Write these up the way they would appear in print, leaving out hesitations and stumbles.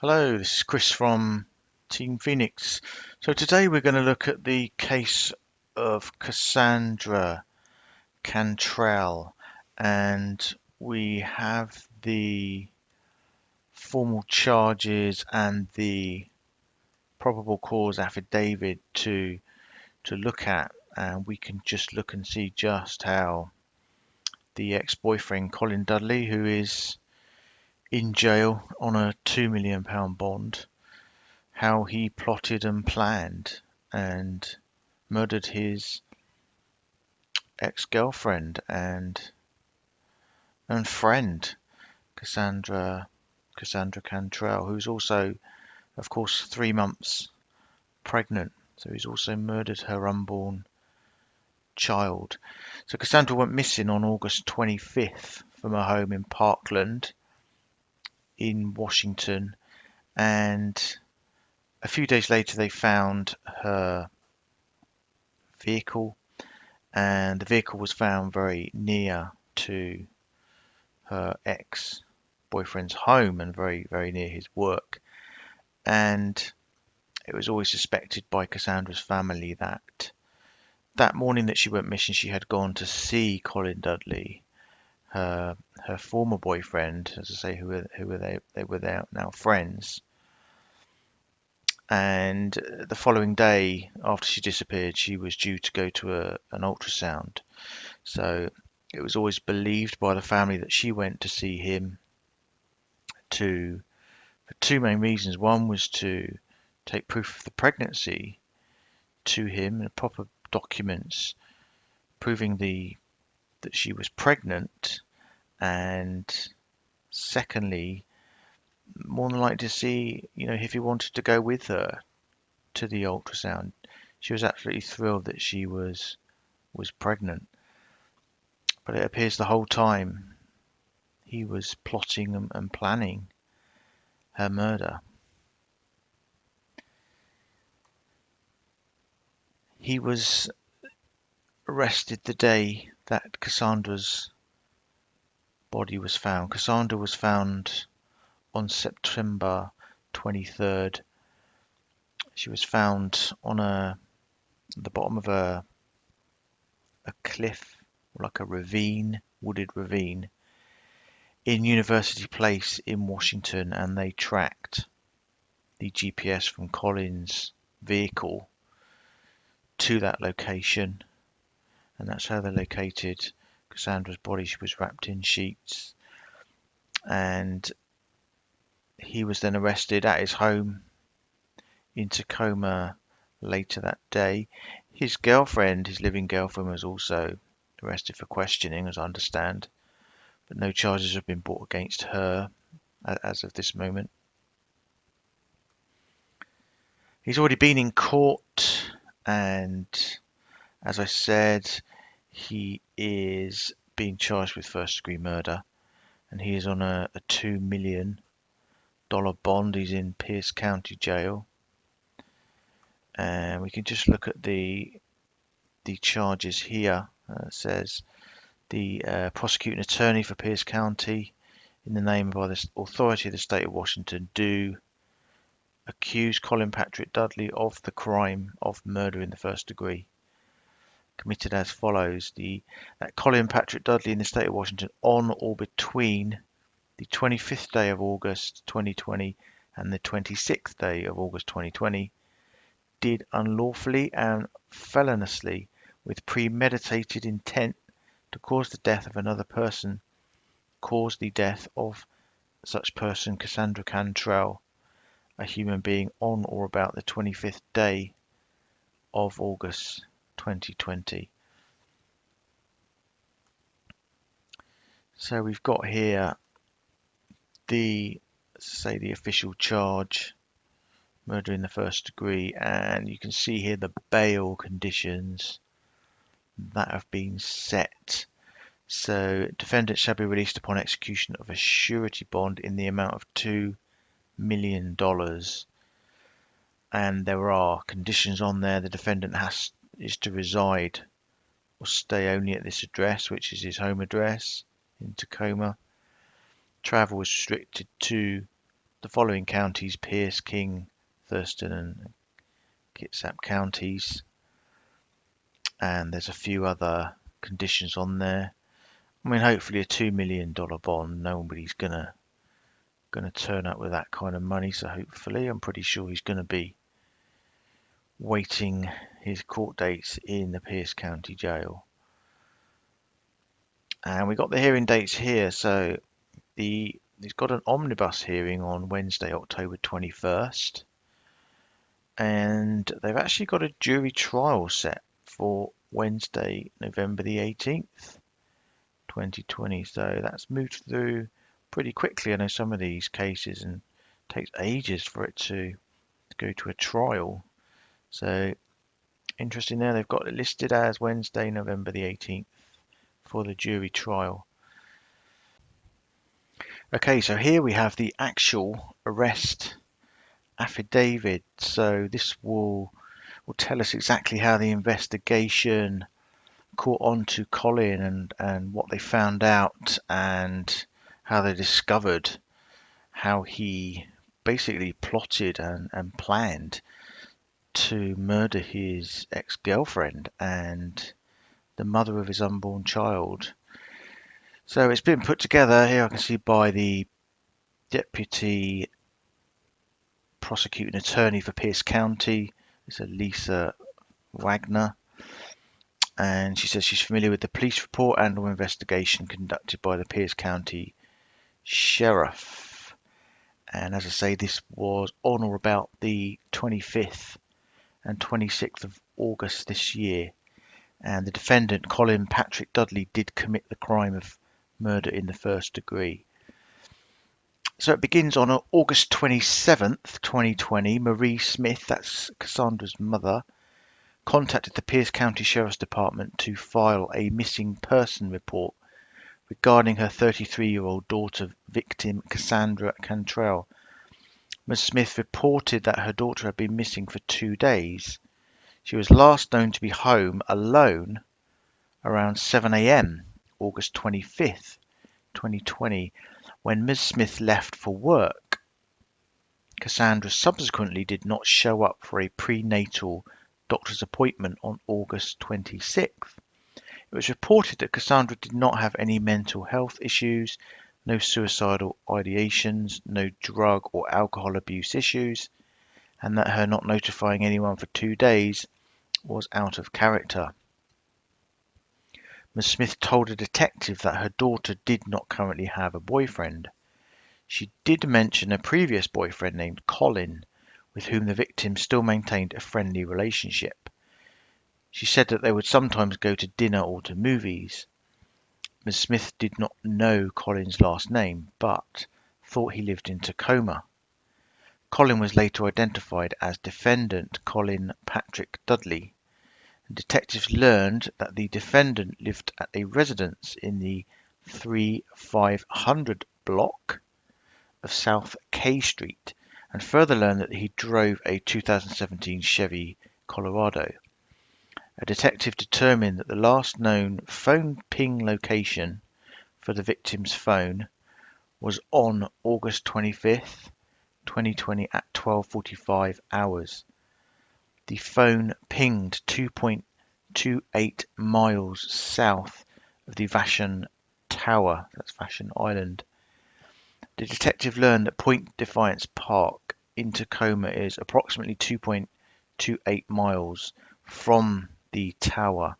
Hello, this is Chris from Team Phoenix. So today we're going to look at the case of Kassanndra Cantrell, and we have the formal charges and the probable cause affidavit to look at, and we can just look and see just how the ex-boyfriend Colin Dudley, who is in jail on a £2 million bond, how he plotted and planned and murdered his ex-girlfriend and friend Cassandra Cantrell, who's also, of course, 3 months pregnant. So he's also murdered her unborn child. So Cassandra went missing on August 25th from her home in Parkland in Washington, and a few days later they found her vehicle, and the vehicle was found very near to her ex-boyfriend's home and very, very near his work. And it was always suspected by Cassandra's family that that morning that she went missing, she had gone to see Colin Dudley, her former boyfriend, as I say, they were now friends. And the following day, after she disappeared, she was due to go to an ultrasound. So it was always believed by the family that she went to see him for two main reasons. One was to take proof of the pregnancy to him and proper documents proving that she was pregnant, and secondly, more than likely to see, if he wanted to go with her to the ultrasound. She was absolutely thrilled that she was pregnant, but it appears the whole time he was plotting and planning her murder. He was arrested the day that Cassandra's body was found. Cassandra was found on September 23rd. She was found on the bottom of a cliff, like a ravine, wooded ravine, in University Place in Washington, and they tracked the GPS from Colin's vehicle to that location, and that's how they located Cassandra's body. She was wrapped in sheets, and he was then arrested at his home in Tacoma later that day. His girlfriend, his living girlfriend, was also arrested for questioning, as I understand, but no charges have been brought against her as of this moment. He's already been in court, and as I said, he is being charged with first-degree murder, and he is on a $2 million bond. He's in Pierce County Jail, and we can just look at the charges here. It says the prosecuting attorney for Pierce County, in the name of the authority of the state of Washington, do accuse Colin Patrick Dudley of the crime of murder in the first degree, committed as follows: that Colin Patrick Dudley in the state of Washington on or between the 25th day of August 2020 and the 26th day of August 2020 did unlawfully and feloniously, with premeditated intent to cause the death of another person, cause the death of such person, Cassandra Cantrell, a human being, on or about the 25th day of August 2020. So we've got here the official charge, murder in the first degree, and you can see here the bail conditions that have been set. So defendant shall be released upon execution of a surety bond in the amount of $2 million. And there are conditions on there. The defendant is to reside or stay only at this address, which is his home address in Tacoma. Travel is restricted to the following counties: Pierce, King, Thurston and Kitsap counties. And there's a few other conditions on there. I mean, hopefully a $2 million bond. Nobody's gonna turn up with that kind of money. So hopefully, I'm pretty sure he's gonna be waiting his court dates in the Pierce County Jail. And we got the hearing dates here. So he's got an omnibus hearing on Wednesday, October 21st. And they've actually got a jury trial set for Wednesday, November the 18th, 2020. So that's moved through pretty quickly. I know some of these cases and it takes ages for it to go to a trial. So interesting there. They've got it listed as Wednesday, November the 18th for the jury trial. Okay, so here we have the actual arrest affidavit. So this will tell us exactly how the investigation caught on to Colin and what they found out and how they discovered how he basically plotted and planned to murder his ex-girlfriend and the mother of his unborn child. So it's been put together here, I can see, by the deputy prosecuting attorney for Pierce County. It's Lisa Wagner. And she says she's familiar with the police report and all investigation conducted by the Pierce County Sheriff. And as I say, this was on or about the 25th and 26th of August this year. And the defendant, Colin Patrick Dudley, did commit the crime of murder in the first degree. So it begins on August 27th, 2020. Marie Smith, that's Cassandra's mother, contacted the Pierce County Sheriff's Department to file a missing person report regarding her 33-year-old daughter, victim Kassanndra Cantrell. Ms. Smith reported that her daughter had been missing for 2 days. She was last known to be home alone around 7 a.m. August 25th, 2020, when Ms. Smith left for work. Cassandra subsequently did not show up for a prenatal doctor's appointment on August 26th. It was reported that Cassandra did not have any mental health issues, no suicidal ideations, no drug or alcohol abuse issues, and that her not notifying anyone for 2 days was out of character. Ms. Smith told a detective that her daughter did not currently have a boyfriend. She did mention a previous boyfriend named Colin, with whom the victim still maintained a friendly relationship. She said that they would sometimes go to dinner or to movies. Ms. Smith did not know Colin's last name, but thought he lived in Tacoma. Colin was later identified as defendant Colin Patrick Dudley. Detectives learned that the defendant lived at a residence in the 3500 block of South K Street, and further learned that he drove a 2017 Chevy Colorado. A detective determined that the last known phone ping location for the victim's phone was on August 25th, 2020 at 12:45 hours. The phone pinged 2.28 miles south of the Vashon Tower, that's Vashon Island. The detective learned that Point Defiance Park in Tacoma is approximately 2.28 miles from the tower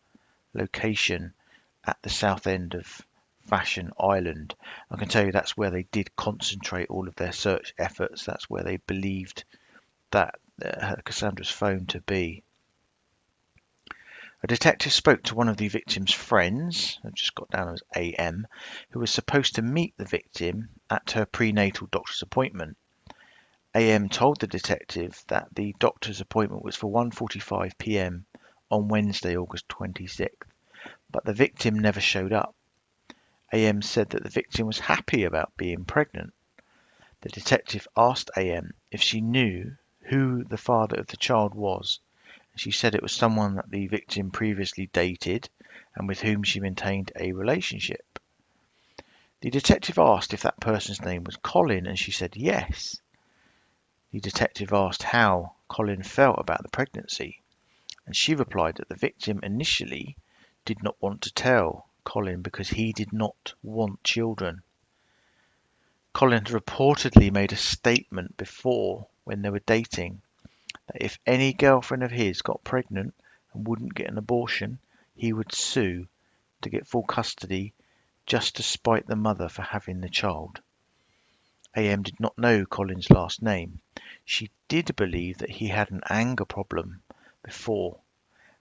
location at the south end of Vashon Island. I can tell you that's where they did concentrate all of their search efforts. That's where they believed that Cassandra's phone to be. A detective spoke to one of the victim's friends, I've just got down as AM, who was supposed to meet the victim at her prenatal doctor's appointment. AM told the detective that the doctor's appointment was for 1:45 p.m. on Wednesday, August 26th, but the victim never showed up. AM said that the victim was happy about being pregnant. The detective asked AM if she knew who the father of the child was. She said it was someone that the victim previously dated and with whom she maintained a relationship. The detective asked if that person's name was Colin, and she said yes. The detective asked how Colin felt about the pregnancy, and she replied that the victim initially did not want to tell Colin because he did not want children. Colin had reportedly made a statement before, when they were dating, that if any girlfriend of his got pregnant and wouldn't get an abortion, he would sue to get full custody just to spite the mother for having the child. AM did not know Colin's last name. She did believe that he had an anger problem before.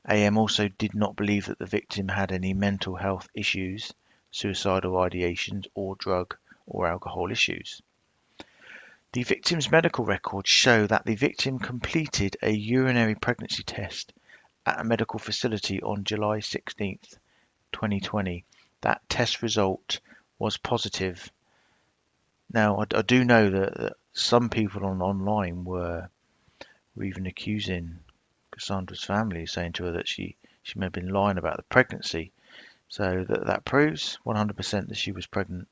AM also did not believe that the victim had any mental health issues, suicidal ideations, or drug or alcohol issues. The victim's medical records show that the victim completed a urinary pregnancy test at a medical facility on July 16th, 2020. That test result was positive. Now, I do know that some people online were even accusing Cassandra's family, saying to her that she may have been lying about the pregnancy. So that proves 100% that she was pregnant.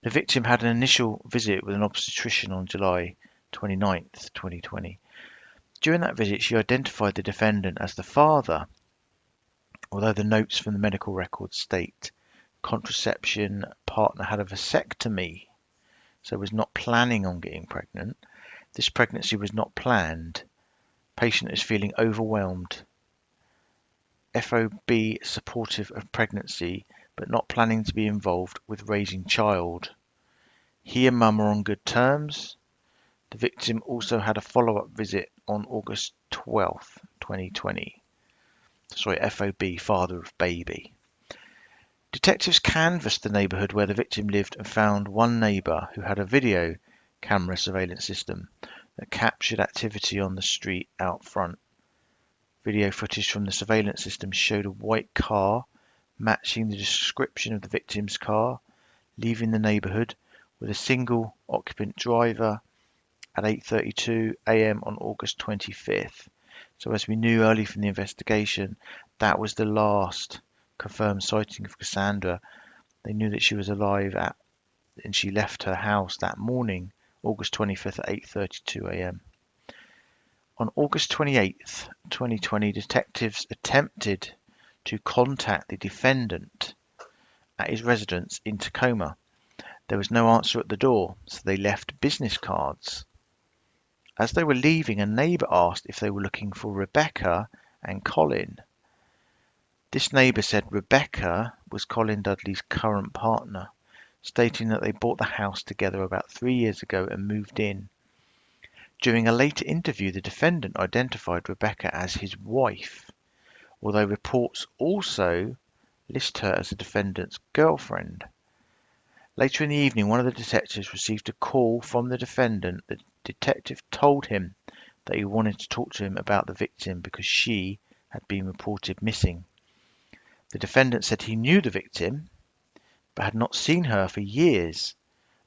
The victim had an initial visit with an obstetrician on July 29th, 2020. During that visit, she identified the defendant as the father, although the notes from the medical records state contraception partner had a vasectomy, so was not planning on getting pregnant. This pregnancy was not planned. Patient is feeling overwhelmed. FOB supportive of pregnancy, but not planning to be involved with raising child. He and mum are on good terms. The victim also had a follow-up visit on August 12th, 2020. Sorry, FOB, father of baby. Detectives canvassed the neighbourhood where the victim lived and found one neighbour who had a video camera surveillance system that captured activity on the street out front. Video footage from the surveillance system showed a white car matching the description of the victim's car, leaving the neighbourhood with a single occupant driver at 8:32 a.m. on August 25th. So as we knew early from the investigation, that was the last confirmed sighting of Cassandra. They knew that she was alive and she left her house that morning, August 25th at 8:32 a.m. On August 28th, 2020, detectives attempted to contact the defendant at his residence in Tacoma. There was no answer at the door, so they left business cards. As they were leaving, a neighbour asked if they were looking for Rebecca and Colin. This neighbour said Rebecca was Colin Dudley's current partner, stating that they bought the house together about 3 years ago and moved in. During a later interview, the defendant identified Rebecca as his wife, although reports also list her as the defendant's girlfriend. Later in the evening, one of the detectives received a call from the defendant. The detective told him that he wanted to talk to him about the victim because she had been reported missing. The defendant said he knew the victim, but had not seen her for years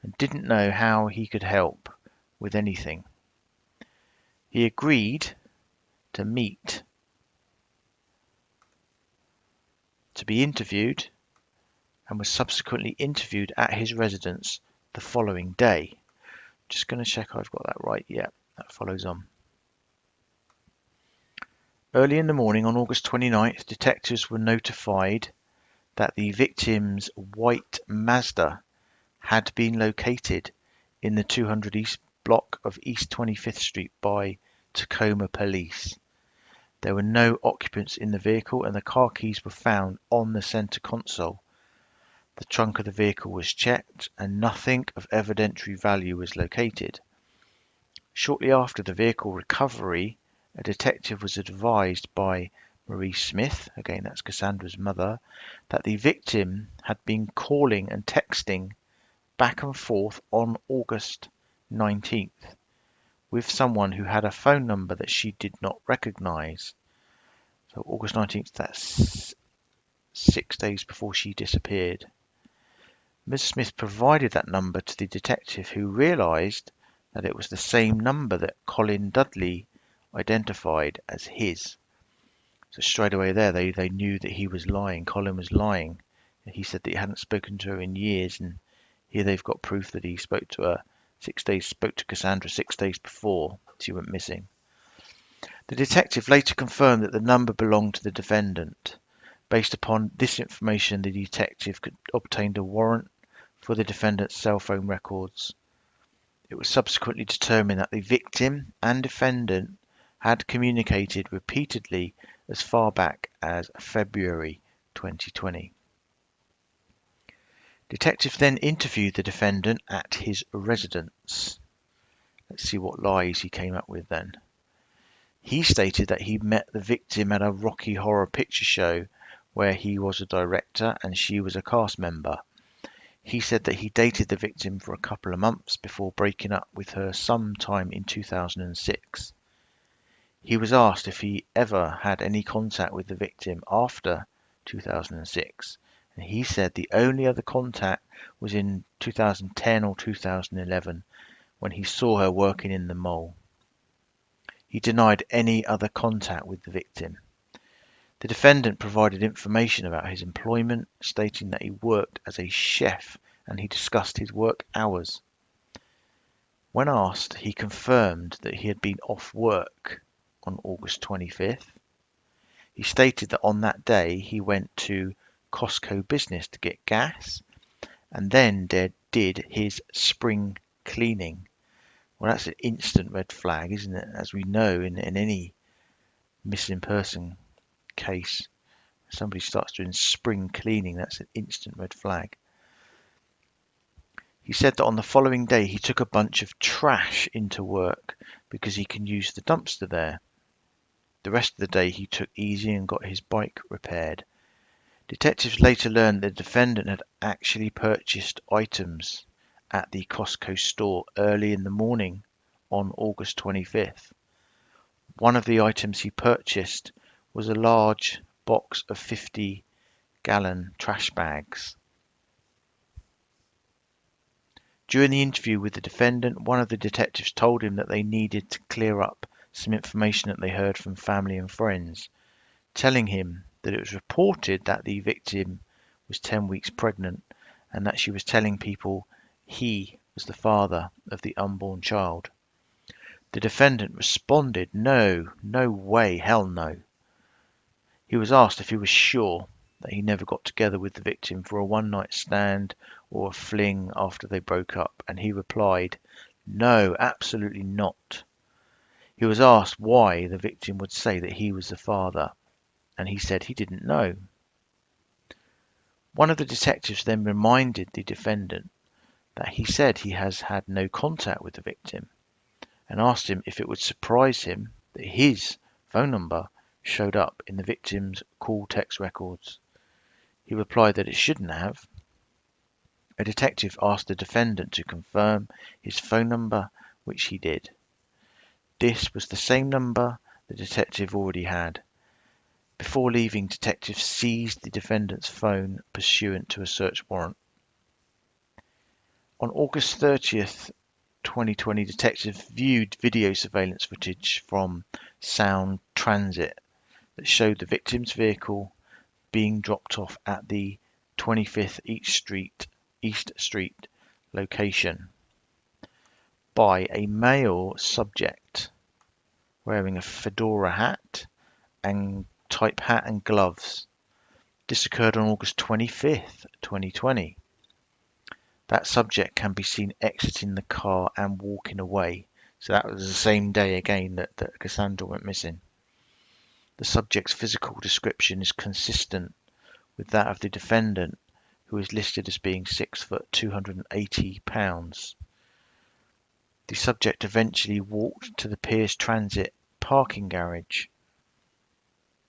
and didn't know how he could help with anything. He agreed to meet to be interviewed and was subsequently interviewed at his residence the following day. Just going to check I've got that right. Yeah, that follows on. Early in the morning on August 29th, detectives were notified that the victim's white Mazda had been located in the 200 East block of East 25th Street by Tacoma police. There were no occupants in the vehicle and the car keys were found on the center console. The trunk of the vehicle was checked and nothing of evidentiary value was located. Shortly after the vehicle recovery, a detective was advised by Marie Smith, again that's Cassandra's mother, that the victim had been calling and texting back and forth on August 19th with someone who had a phone number that she did not recognize. So August 19th, that's 6 days before she disappeared. Ms. Smith provided that number to the detective, who realized that it was the same number that Colin Dudley identified as his. So straight away there, they knew that he was lying. Colin was lying. He said that he hadn't spoken to her in years, and here they've got proof that he spoke to her spoke to Cassandra 6 days before she went missing. The detective later confirmed that the number belonged to the defendant. Based upon this information, the detective obtained a warrant for the defendant's cell phone records. It was subsequently determined that the victim and defendant had communicated repeatedly as far back as February 2020. Detectives then interviewed the defendant at his residence. Let's see what lies he came up with then. He stated that he met the victim at a Rocky Horror Picture Show where he was a director and she was a cast member. He said that he dated the victim for a couple of months before breaking up with her sometime in 2006. He was asked if he ever had any contact with the victim after 2006, and he said the only other contact was in 2010 or 2011 when he saw her working in the mall. He denied any other contact with the victim. The defendant provided information about his employment, stating that he worked as a chef and he discussed his work hours. When asked, he confirmed that he had been off work on August 25th. He stated that on that day he went to Costco Business to get gas and then did his spring cleaning. Well, that's an instant red flag, isn't it? As we know in any missing person case, if somebody starts doing spring cleaning, that's an instant red flag. He said that on the following day he took a bunch of trash into work because he can use the dumpster there. The rest of the day he took easy and got his bike repaired. Detectives later learned that the defendant had actually purchased items at the Costco store early in the morning on August 25th. One of the items he purchased was a large box of 50-gallon trash bags. During the interview with the defendant, one of the detectives told him that they needed to clear up some information that they heard from family and friends, telling him that it was reported that the victim was 10 weeks pregnant and that she was telling people he was the father of the unborn child. The defendant responded, "No, no way, hell no." He was asked if he was sure that he never got together with the victim for a one-night stand or a fling after they broke up, and he replied, "No, absolutely not." He was asked why the victim would say that he was the father, and he said he didn't know. One of the detectives then reminded the defendant that he said he has had no contact with the victim, and asked him if it would surprise him that his phone number showed up in the victim's call text records. He replied that it shouldn't have. A detective asked the defendant to confirm his phone number, which he did. This was the same number the detective already had. Before leaving, detectives seized the defendant's phone pursuant to a search warrant. On August 30th, 2020, detectives viewed video surveillance footage from Sound Transit that showed the victim's vehicle being dropped off at the 25th East Street location by a male subject wearing a fedora hat and type hat and gloves. This occurred on August 25th, 2020. That subject can be seen exiting the car and walking away. So that was the same day again that Cassandra went missing. The subject's physical description is consistent with that of the defendant, who is listed as being 6 foot 280 pounds. The subject eventually walked to the Piers Transit parking garage.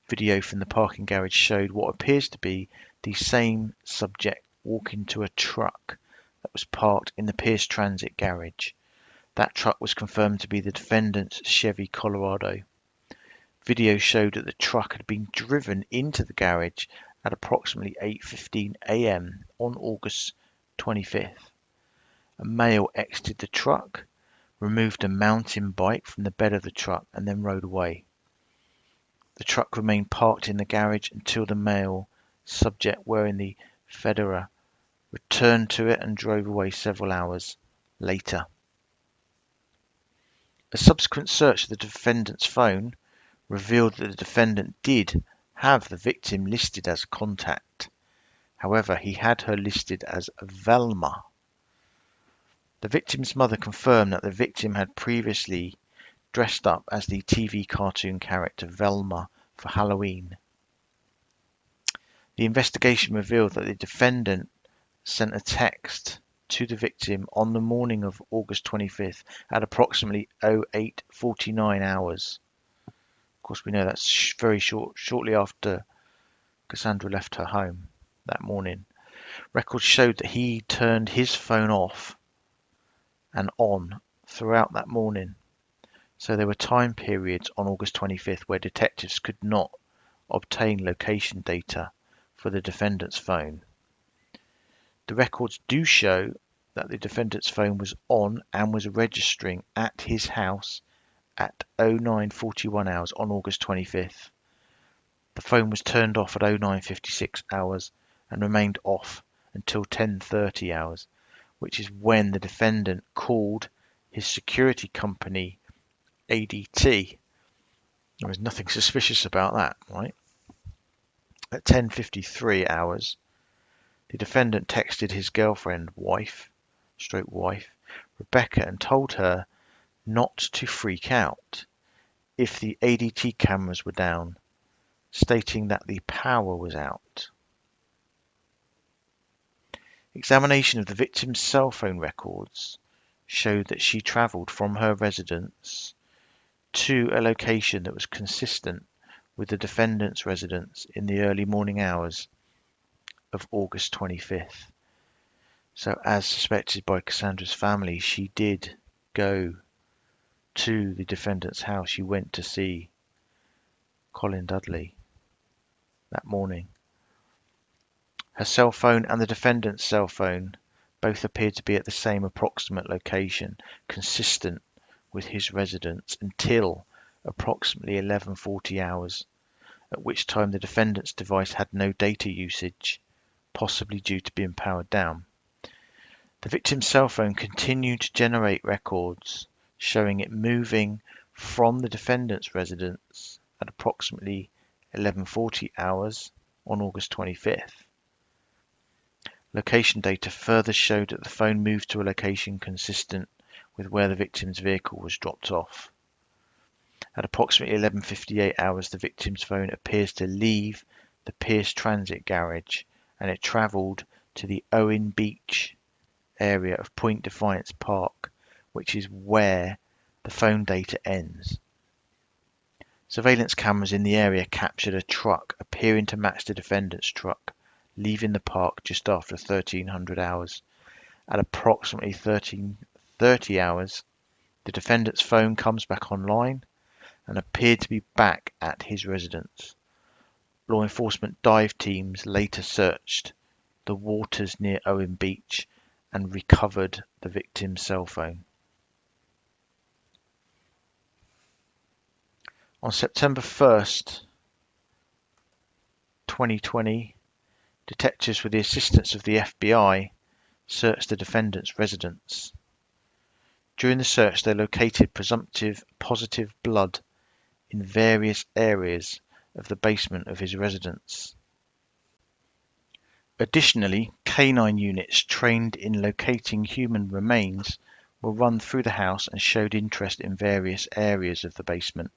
Video from the parking garage showed what appears to be the same subject walking to a truck that was parked in the Piers Transit garage. That truck was confirmed to be the defendant's Chevy Colorado. Video showed that the truck had been driven into the garage at approximately 8:15 a.m. on August 25th. A male exited the truck, removed a mountain bike from the bed of the truck, and then rode away. The truck remained parked in the garage until the male subject wearing the fedora returned to it and drove away several hours later. A subsequent search of the defendant's phone revealed that the defendant did have the victim listed as a contact. However, he had her listed as Velma. The victim's mother confirmed that the victim had previously dressed up as the TV cartoon character Velma for Halloween. The investigation revealed that the defendant sent a text to the victim on the morning of August 25th at approximately 08:49 hours. Of course, we know that's very shortly after Cassandra left her home that morning. Records showed that he turned his phone off and on throughout that morning. So there were time periods on August 25th where detectives could not obtain location data for the defendant's phone. The records do show that the defendant's phone was on and was registering at his house at 09:41 hours on August 25th. The phone was turned off at 09:56 hours and remained off until 10:30 hours, which is when the defendant called his security company, ADT. There was nothing suspicious about that, right? At 10:53 hours, the defendant texted his girlfriend, wife, Rebecca, and told her not to freak out if the ADT cameras were down, stating that the power was out. Examination of the victim's cell phone records showed that she travelled from her residence to a location that was consistent with the defendant's residence in the early morning hours of August 25th. So, as suspected by Cassandra's family, she did go to the defendant's house. She went to see Colin Dudley that morning. Her cell phone and the defendant's cell phone both appeared to be at the same approximate location, consistent with his residence, until approximately 11:40 hours, at which time the defendant's device had no data usage, possibly due to being powered down. The victim's cell phone continued to generate records showing it moving from the defendant's residence at approximately 11:40 hours on August 25th. Location data further showed that the phone moved to a location consistent with where the victim's vehicle was dropped off. At approximately 11:58 hours, the victim's phone appears to leave the Pierce Transit Garage and it travelled to the Owen Beach area of Point Defiance Park, which is where the phone data ends. Surveillance cameras in the area captured a truck appearing to match the defendant's truck, leaving the park just after 1300 hours. At approximately 13:30 hours, the defendant's phone comes back online and appeared to be back at his residence. Law enforcement dive teams later searched the waters near Owen Beach and recovered the victim's cell phone. On September 1st, 2020, detectives with the assistance of the FBI searched the defendant's residence. During the search, they located presumptive positive blood in various areas of the basement of his residence. Additionally, canine units trained in locating human remains were run through the house and showed interest in various areas of the basement.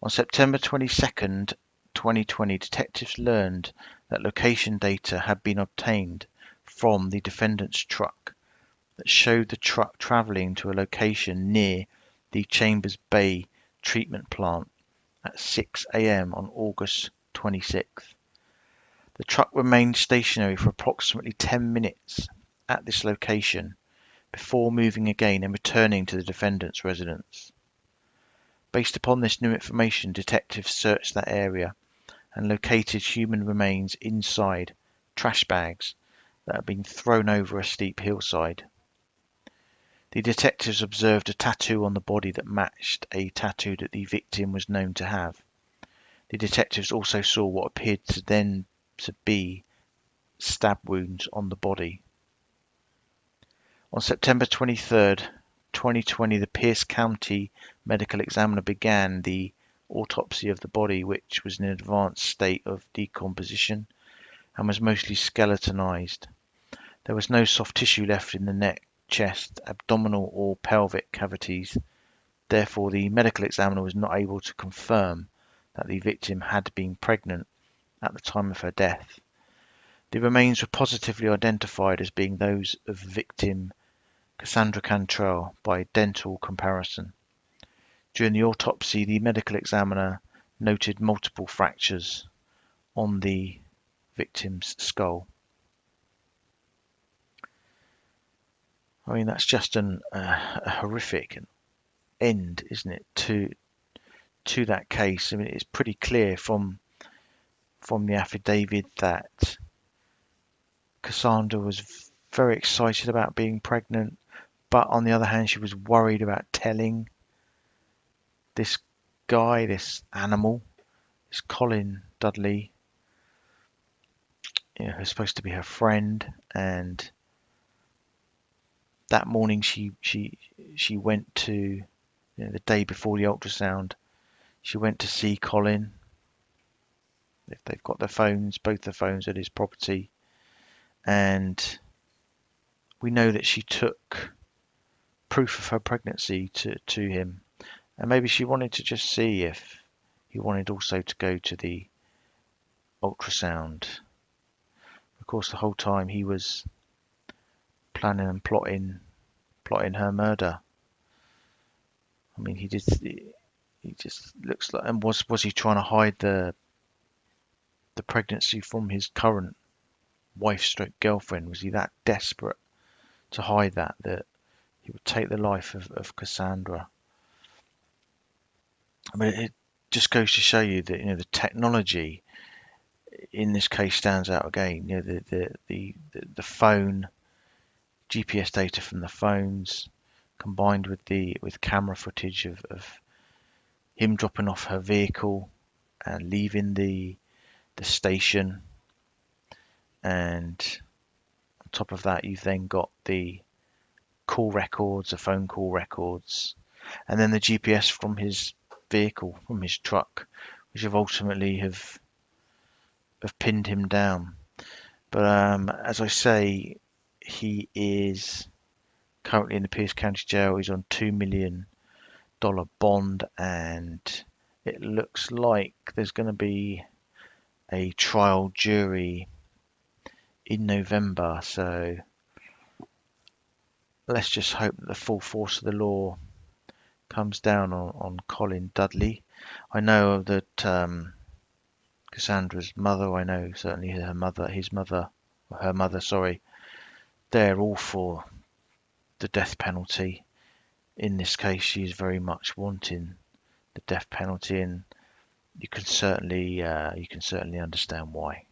On September 22nd, 2020, detectives learned that location data had been obtained from the defendant's truck that showed the truck traveling to a location near the Chambers Bay treatment plant at 6 a.m. on August 26th. The truck remained stationary for approximately 10 minutes at this location before moving again and returning to the defendant's residence. Based upon this new information, detectives searched that area and located human remains inside trash bags that had been thrown over a steep hillside. The detectives observed a tattoo on the body that matched a tattoo that the victim was known to have. The detectives also saw what appeared to then to be stab wounds on the body. On September 23rd, 2020, the Pierce County medical examiner began the autopsy of the body, which was in an advanced state of decomposition and was mostly skeletonized. There was no soft tissue left in the neck, chest, abdominal or pelvic cavities. Therefore, the medical examiner was not able to confirm that the victim had been pregnant at the time of her death. The remains were positively identified as being those of victim Kassanndra Cantrell by dental comparison. During the autopsy, the medical examiner noted multiple fractures on the victim's skull. I mean, that's just a horrific end, isn't it, to that case? I mean, it's pretty clear from the affidavit that Cassandra was very excited about being pregnant, but on the other hand, she was worried about telling this guy, this animal, this Colin Dudley, who's supposed to be her friend. And that morning, she went to, the day before the ultrasound, she went to see Colin. If they've got their phones, both the phones at his property, and we know that she took proof of her pregnancy to him, and maybe she wanted to just see if he wanted also to go to the ultrasound. Of course, the whole time he was planning and plotting her murder. I mean, he just looks like, and was he trying to hide the pregnancy from his current wife stroke girlfriend? Was he that desperate to hide that he would take the life of Cassandra? I mean, it just goes to show you that the technology in this case stands out again. The phone, GPS data from the phones, combined with camera footage of him dropping off her vehicle and leaving the station, and on top of that, you've then got the call records, the phone call records, and then the GPS from his vehicle, from his truck, which have ultimately have pinned him down. But as I say, he is currently in the Pierce County Jail. He's on $2 million bond, and it looks like there's going to be a trial jury in November. So let's just hope that the full force of the law comes down on Colin Dudley. I know that Cassandra's mother, I know certainly her mother, sorry, they're all for the death penalty. In this case, she's very much wanting the death penalty, and you can certainly understand why.